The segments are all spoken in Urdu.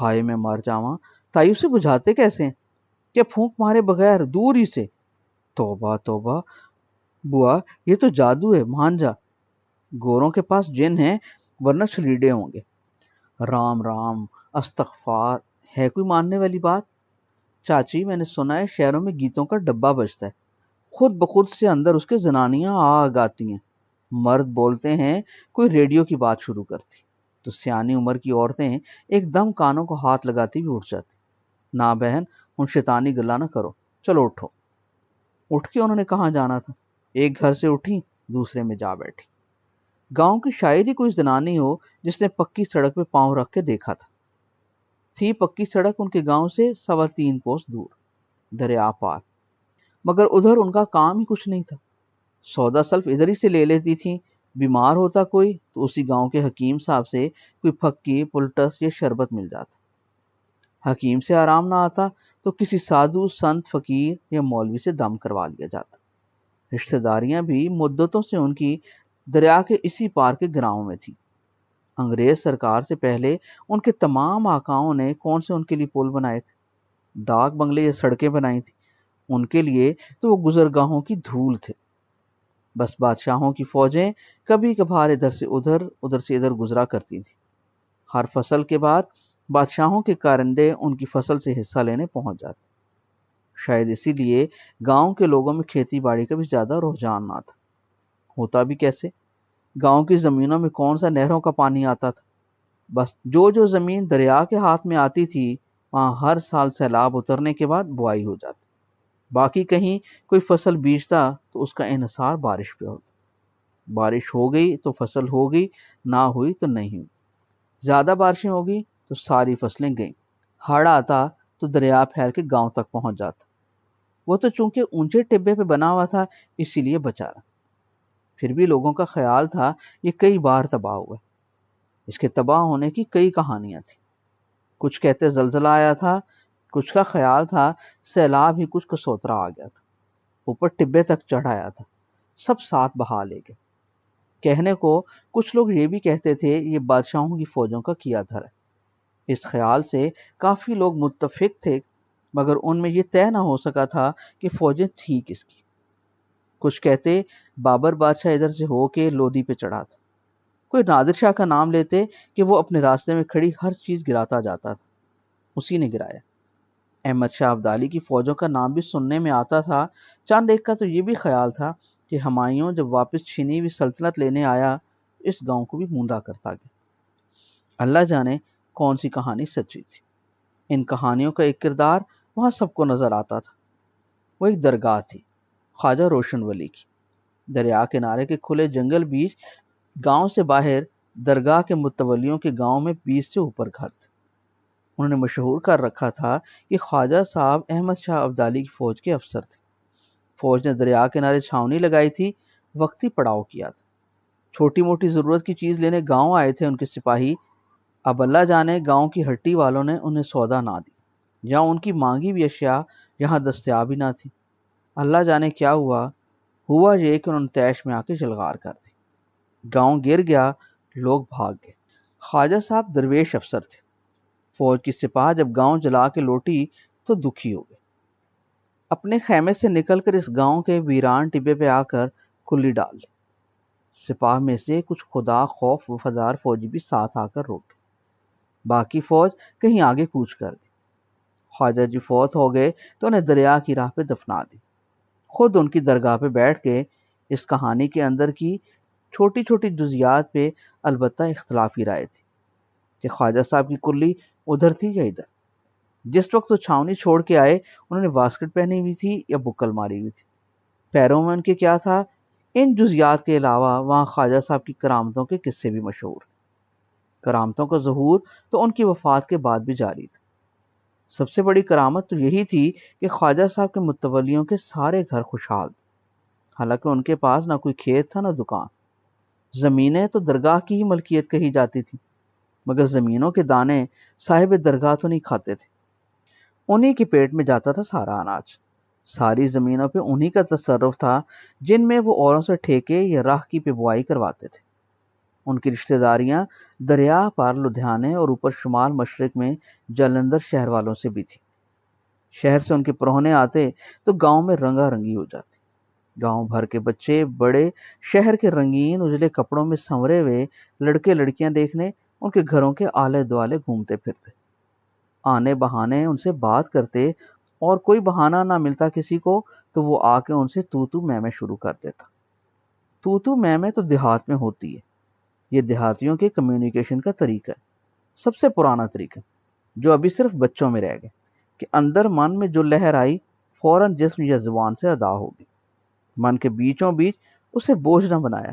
ہائے میں مر جاواں، تائی اسے بجھاتے کیسے ہیں؟ کہ پھونک مارے بغیر دور ہی سے؟ توبہ توبہ بوا، یہ تو جادو ہے، مان جا، گوروں کے پاس جن ہیں ورنہ چھلیڈے ہوں گے۔ رام رام، استغفار، ہے کوئی ماننے والی بات؟ چاچی میں نے سنا ہے شہروں میں گیتوں کا ڈبہ بجتا ہے، خود بخود سے اندر اس کے زنانیاں آگ آتی ہیں، مرد بولتے ہیں کوئی ریڈیو کی بات شروع کرتی تو سیانی عمر کی عورتیں ایک دم کانوں کو ہاتھ لگاتی بھی اٹھ جاتی۔ نا بہن، ان شیطانی گلا نہ کرو، چلو اٹھو۔ اٹھ کے انہوں نے کہاں جانا تھا؟ ایک گھر سے اٹھی، دوسرے میں جا بیٹھی۔ گاؤں کی شاید ہی کوئی زنانی ہو جس نے پکی سڑک پہ پاؤں رکھ کے دیکھا تھا۔ تھی پکی سڑک ان کے گاؤں سے 3.25 کوس دور، دریا پار، مگر ادھر ان کا کام ہی کچھ نہیں تھا۔ سودا سلف ادھر ہی سے لے لیتی تھیں، بیمار ہوتا کوئی تو اسی گاؤں کے حکیم صاحب سے کوئی پھکی، پلٹس یا شربت مل جاتا۔ حکیم سے آرام نہ آتا تو کسی سادھو، سنت، فقیر یا مولوی سے دم کروا لیا جاتا۔ رشتہ داریاں بھی مدتوں سے ان کی دریا کے اسی پار کے گراؤں میں تھی۔ انگریز سرکار سے پہلے ان کے تمام آقاؤں نے کون سے ان کے لیے پل بنائے تھے، ڈاک بنگلے یا سڑکیں بنائی تھی؟ ان کے لیے تو وہ گزرگاہوں کی دھول تھے۔ بس بادشاہوں کی فوجیں کبھی کبھار ادھر سے ادھر، ادھر سے ادھر گزرا کرتی تھیں۔ ہر فصل کے بعد بادشاہوں کے کارندے ان کی فصل سے حصہ لینے پہنچ جاتے۔ شاید اسی لیے گاؤں کے لوگوں میں کھیتی باڑی کا بھی زیادہ رجحان نہ تھا۔ ہوتا بھی کیسے؟ گاؤں کی زمینوں میں کون سا نہروں کا پانی آتا تھا؟ بس جو زمین دریا کے ہاتھ میں آتی تھی وہاں ہر سال سیلاب اترنے کے بعد بوائی ہو جاتی۔ باقی کہیں کوئی فصل بیچتا تو اس کا انحصار بارش پہ ہوتا۔ بارش ہو گئی تو فصل ہو گئی، نہ ہوئی تو نہیں ہوئی۔ زیادہ بارشیں ہو گئی تو ساری فصلیں گئیں۔ ہڑ آتا تو دریا پھیل کے گاؤں تک پہنچ جاتا۔ وہ تو چونکہ اونچے ٹبے پہ بنا ہوا تھا اسی لیے بچا رہا۔ پھر بھی لوگوں کا خیال تھا یہ کئی بار تباہ ہوا۔ اس کے تباہ ہونے کی کئی کہانیاں تھیں۔ کچھ کہتے زلزلہ آیا تھا، کچھ کا خیال تھا سیلاب ہی کچھ کسوترا آ گیا تھا، اوپر ٹبے تک چڑھ آیا تھا، سب ساتھ بہا لے گئے۔ کہنے کو کچھ لوگ یہ بھی کہتے تھے یہ بادشاہوں کی فوجوں کا کیا دھر ہے۔ اس خیال سے کافی لوگ متفق تھے، مگر ان میں یہ طے نہ ہو سکا تھا کہ فوجیں تھیں کس کی۔ کچھ کہتے بابر بادشاہ ادھر سے ہو کے لودھی پہ چڑھا تھا، کوئی نادر شاہ کا نام لیتے کہ وہ اپنے راستے میں کھڑی ہر چیز گراتا جاتا تھا، اسی نے گرایا۔ احمد شاہ ابدالی کی فوجوں کا نام بھی سننے میں آتا تھا۔ چند ایک کا تو یہ بھی خیال تھا کہ ہمایوں جب واپس چھینی ہوئی سلطنت لینے آیا تو اس گاؤں کو بھی موندا کرتا گیا۔ اللہ جانے کون سی کہانی سچی تھی۔ ان کہانیوں کا ایک کردار وہاں سب کو نظر آتا تھا۔ وہ ایک درگاہ تھی، خواجہ روشن ولی کی۔ دریا کنارے کے کھلے جنگل بیچ گاؤں سے باہر درگاہ کے متولیوں کے گاؤں میں 20 سے اوپر گھر تھے۔ انہوں نے مشہور کر رکھا تھا کہ خواجہ صاحب احمد شاہ ابدالی کی فوج کے افسر تھے۔ فوج نے دریا کنارے چھاؤنی لگائی تھی، وقتی پڑاؤ کیا تھا۔ چھوٹی موٹی ضرورت کی چیز لینے گاؤں آئے تھے ان کے سپاہی۔ اب اللہ جانے گاؤں کی ہٹی والوں نے انہیں سودا نہ دی، یا ان کی مانگی بھی اشیاء یہاں دستیاب ہی نہ تھی۔ اللہ جانے کیا ہوا یہ کہ انہوں نے تیش میں آ کے جلغار کر دی۔ گاؤں گر گیا، لوگ بھاگ گئے۔ خواجہ صاحب درویش افسر تھے۔ فوج کی سپاہ جب گاؤں جلا کے لوٹی تو دکھی ہو گئے۔ اپنے خیمے سے نکل کر اس گاؤں کے ویران ٹبے پہ آ کر کلی ڈال دی۔ سپاہ میں سے کچھ خدا خوف وفادار فوجی بھی ساتھ آ کر روک گئے۔ باقی فوج کہیں آگے کوچ کر گئی۔ خواجہ جی فوت ہو گئے تو انہیں دریا کی راہ پہ دفنا دی۔ خود ان کی درگاہ پہ بیٹھ کے اس کہانی کے اندر کی چھوٹی چھوٹی جزیات پہ البتہ اختلافی رائے تھی کہ خواجہ صاحب کی کلی ادھر تھی یا ادھر۔ جس وقت وہ چھاونی چھوڑ کے آئے انہوں نے واسکٹ پہنی ہوئی تھی یا بکل ماری ہوئی تھی، پیروں میں ان کے کیا تھا؟ ان جزیات کے علاوہ وہاں خواجہ صاحب کی کرامتوں کے قصے بھی مشہور تھے۔ کرامتوں کا ظہور تو ان کی وفات کے بعد بھی جاری تھا۔ سب سے بڑی کرامت تو یہی تھی کہ خواجہ صاحب کے متولیوں کے سارے گھر خوشحال تھے، حالانکہ ان کے پاس نہ کوئی کھیت تھا نہ دکان۔ زمینیں تو درگاہ کی ہی ملکیت کہی جاتی تھی، مگر زمینوں کے دانے صاحب درگاہ تو نہیں کھاتے تھے۔ انہی کے پیٹ میں جاتا تھا سارا اناج۔ ساری زمینوں پہ انہی کا تصرف تھا، جن میں وہ اوروں سے ٹھیکے یا راہ کی پہ بوائی کرواتے تھے۔ ان کی رشتہ داریاں دریا پار لدھیانے اور اوپر شمال مشرق میں جلندھر شہر والوں سے بھی تھی۔ شہر سے ان کے پرونے آتے تو گاؤں میں رنگا رنگی ہو جاتی۔ گاؤں بھر کے بچے بڑے شہر کے رنگین اجلے کپڑوں میں سنورے ہوئے لڑکے لڑکیاں دیکھنے ان کے گھروں کے آلے دوالے گھومتے پھرتے، آنے بہانے ان سے بات کرتے، اور کوئی بہانہ نہ ملتا کسی کو تو وہ آ کے ان سے تو میں شروع کر دیتا۔ تو میں تو دیہات میں ہوتی ہے، یہ دیہاتیوں کے کمیونیکیشن کا طریقہ ہے، سب سے پرانا طریقہ جو ابھی صرف بچوں میں رہ گئے، کہ اندر من میں جو لہر آئی فوراً جسم یا زبان سے ادا ہوگی، من کے بیچوں بیچ اسے بوجھ نہ بنایا۔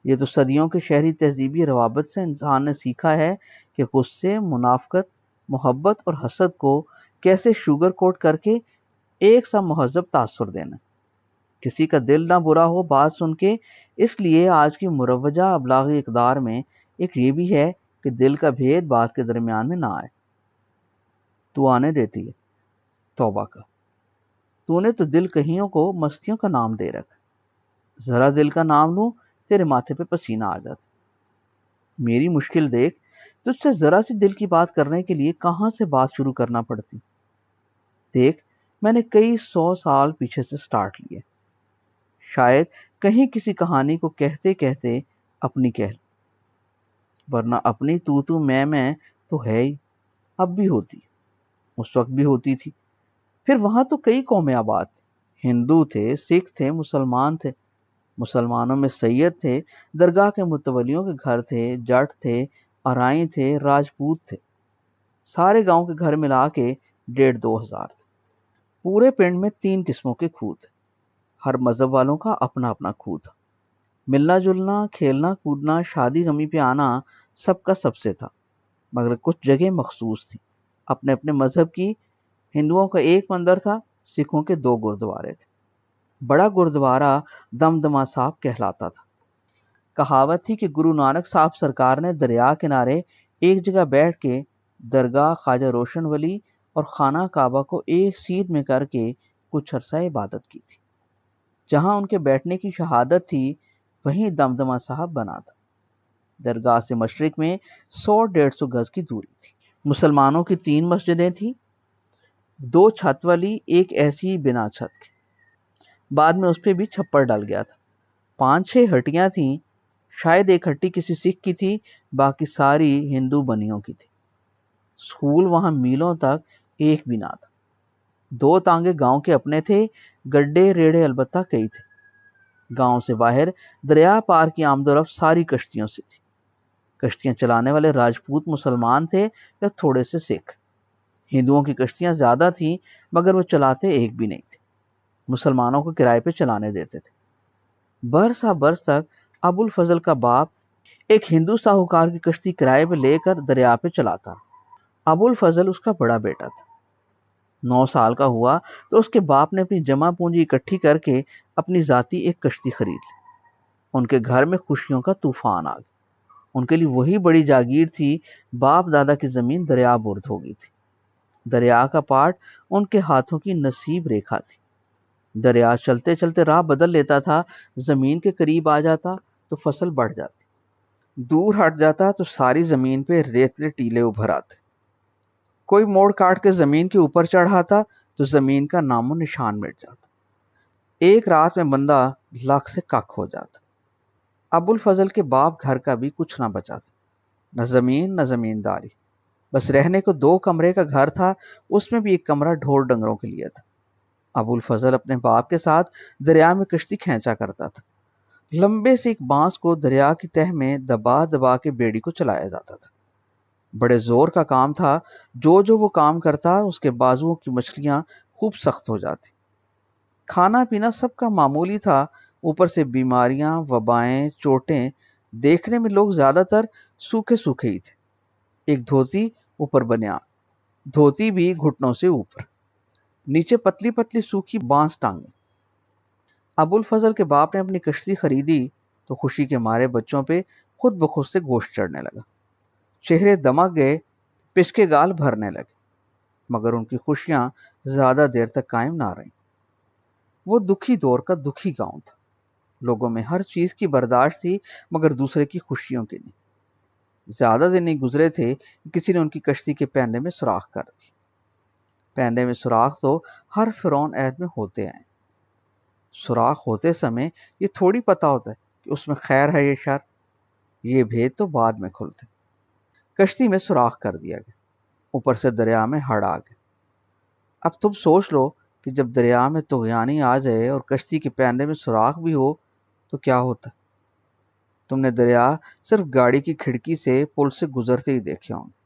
یہ تو صدیوں کے شہری تہذیبی روابط سے انسان نے سیکھا ہے کہ غصے، منافقت، محبت اور حسد کو کیسے شوگر کوٹ کر کے ایک سا مہذب تاثر دینا، کسی کا دل نہ برا ہو بات سن کے۔ اس لیے آج کی مروجہ ابلاغی اقدار میں ایک یہ بھی ہے کہ دل کا بھید بات کے درمیان میں نہ آئے۔ تو آنے دیتی ہے، توبہ کا، تو نے تو دل کہیوں کو مستیوں کا نام دے رکھا، ذرا دل کا نام لوں تیرے ماتھے پہ پسینہ آ جاتا۔ میری مشکل دیکھ، تجھ سے ذرا سی دل کی بات کرنے کے لیے کہاں سے بات شروع کرنا پڑتی۔ دیکھ، میں نے کئی 100 سال پیچھے سے سٹارٹ لیے، شاید کہیں کسی کہانی کو کہتے کہتے اپنی کہہ لوں، ورنہ اپنی تو میں تو ہے ہی، اب بھی ہوتی، اس وقت بھی ہوتی تھی۔ پھر وہاں تو کئی قومیں آباد تھے، ہندو تھے، سکھ تھے، مسلمان تھے، مسلمانوں میں سید تھے، درگاہ کے متولیوں کے گھر تھے، جٹ تھے، ارائیں تھے، راجپوت تھے، سارے گاؤں کے گھر ملا کے 1500 تھے۔ پورے پنڈ میں 3 قسموں کے کھوہ تھے، ہر مذہب والوں کا اپنا اپنا کھوہ تھا۔ ملنا جلنا، کھیلنا کودنا، شادی غمی پہ آنا سب کا سب سے تھا، مگر کچھ جگہ مخصوص تھی اپنے اپنے مذہب کی۔ ہندوؤں کا ایک مندر تھا، سکھوں کے 2 گردوارے تھے۔ بڑا گردوارہ دمدمہ صاحب کہلاتا تھا۔ کہاوت تھی کہ گرو نانک صاحب سرکار نے دریا کنارے ایک جگہ بیٹھ کے درگاہ خواجہ روشن ولی اور خانہ کعبہ کو ایک سیدھ میں کر کے کچھ عرصہ عبادت کی تھی۔ جہاں ان کے بیٹھنے کی شہادت تھی وہیں دمدمہ صاحب بنا تھا۔ درگاہ سے مشرق میں 100-150 گز کی دوری تھی۔ مسلمانوں کی 3 مسجدیں تھیں، 2 چھت والی، ایک ایسی بنا چھت کی، بعد میں اس پہ بھی چھپر ڈل گیا تھا۔ 5-6 ہٹیاں تھیں، شاید ایک ہٹی کسی سکھ کی تھی، باقی ساری ہندو بنیوں کی تھی۔ سکول وہاں میلوں تک ایک بھی نہ تھا۔ 2 تانگے گاؤں کے اپنے تھے، گڈے ریڑے البتہ کئی تھے۔ گاؤں سے باہر دریا پار کی آمد و رفت ساری کشتیوں سے تھی۔ کشتیاں چلانے والے راجپوت مسلمان تھے یا تھوڑے سے سکھ۔ ہندوؤں کی کشتیاں زیادہ تھیں مگر وہ چلاتے ایک بھی نہیں تھے، مسلمانوں کو کرائے پہ چلانے دیتے تھے۔ برسا برس تک ابو الفضل کا باپ ایک ہندو ساہوکار کی کشتی کرائے پہ لے کر دریا پہ چلاتا رہا۔ ابو الفضل اس کا بڑا بیٹا تھا۔ 9 سال کا ہوا تو اس کے باپ نے اپنی جمع پونجی اکٹھی کر کے اپنی ذاتی ایک کشتی خرید لی۔ ان کے گھر میں خوشیوں کا طوفان آ گیا۔ ان کے لیے وہی بڑی جاگیر تھی، باپ دادا کی زمین دریا برد ہو گئی تھی۔ دریا کا پاٹ ان کے ہاتھوں کی نصیب ریکھا تھی۔ دریا چلتے چلتے راہ بدل لیتا تھا، زمین کے قریب آ جاتا تو فصل بڑھ جاتی، دور ہٹ جاتا تو ساری زمین پہ ریتلے ٹیلے ابھر آتے۔ کوئی موڑ کاٹ کے زمین کے اوپر چڑھاتا تو زمین کا نام و نشان مٹ جاتا۔ ایک رات میں بندہ لاکھ سے کک ہو جاتا۔ ابو الفضل کے باپ گھر کا بھی کچھ نہ بچا تھا، نہ زمین نہ زمینداری، بس رہنے کو 2 کمرے کا گھر تھا، اس میں بھی ایک کمرہ ڈھور ڈنگروں کے لیے تھا۔ ابو الفضل اپنے باپ کے ساتھ دریا میں کشتی کھینچا کرتا تھا۔ لمبے سے ایک بانس کو دریا کی تہ میں دبا دبا کے بیڑی کو چلایا جاتا تھا۔ بڑے زور کا کام تھا، جو وہ کام کرتا اس کے بازوؤں کی مچھلیاں خوب سخت ہو جاتی۔ کھانا پینا سب کا معمولی تھا، اوپر سے بیماریاں، وبائیں، چوٹیں، دیکھنے میں لوگ زیادہ تر سوکھے سوکھے ہی تھے۔ ایک دھوتی، اوپر بنیان، دھوتی بھی گھٹنوں سے اوپر، نیچے پتلی پتلی سوکھی بانس ٹانگیں۔ ابو الفضل کے باپ نے اپنی کشتی خریدی تو خوشی کے مارے بچوں پہ خود بخود سے گوشت چڑھنے لگا، چہرے دمک گئے، پچکے گال بھرنے لگے، مگر ان کی خوشیاں زیادہ دیر تک قائم نہ رہیں۔ وہ دکھی دور کا دکھی گاؤں تھا۔ لوگوں میں ہر چیز کی برداشت تھی مگر دوسرے کی خوشیوں کی نہیں۔ زیادہ دن نہیں گزرے تھے کہ کسی نے ان کی کشتی کے پیندے میں سوراخ کر دی۔ پیندے میں سوراخ تو ہر فرعون عہد میں ہوتے ہیں۔ سوراخ ہوتے سمے یہ تھوڑی پتا ہوتا ہے کہ اس میں خیر ہے یا شر، یہ بھید تو بعد میں کھلتے۔ کشتی میں سوراخ کر دیا گیا، اوپر سے دریا میں ہڑ آ گئے۔ اب تم سوچ لو کہ جب دریا میں طغیانی آ جائے اور کشتی کے پیندے میں سوراخ بھی ہو تو کیا ہوتا ہے؟ تم نے دریا صرف گاڑی کی کھڑکی سے پل سے گزرتے ہی دیکھے ہوں گے۔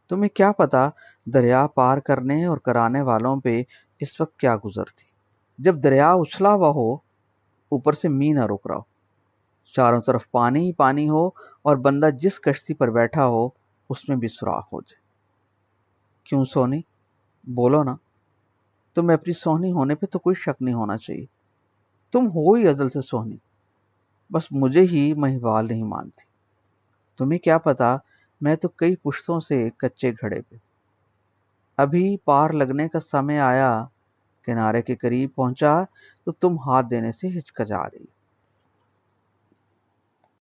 تمہیں کیا پتا دریا پار کرنے اور کرانے والوں پہ اس وقت کیا گزرتی۔ جب دریا اچھلا ہوا ہو، اوپر سے می نہ رک رہا ہو، چاروں طرف پانی ہی پانی ہو اور بندہ جس کشتی پر بیٹھا ہو اس میں بھی سوراخ ہو جائے۔ کیوں سونی؟ بولو نا، تمہیں اپنی سونی ہونے پہ تو کوئی شک نہیں ہونا چاہیے۔ تم ہو ہی ازل سے سونی، بس مجھے ہی مہیوال نہیں مانتی۔ تمہیں کیا پتا، میں تو کئی پشتوں سے کچے گھڑے پہ۔ ابھی پار لگنے کا سمے آیا، کنارے کے قریب پہنچا تو تم ہاتھ دینے سے ہچکچا رہی۔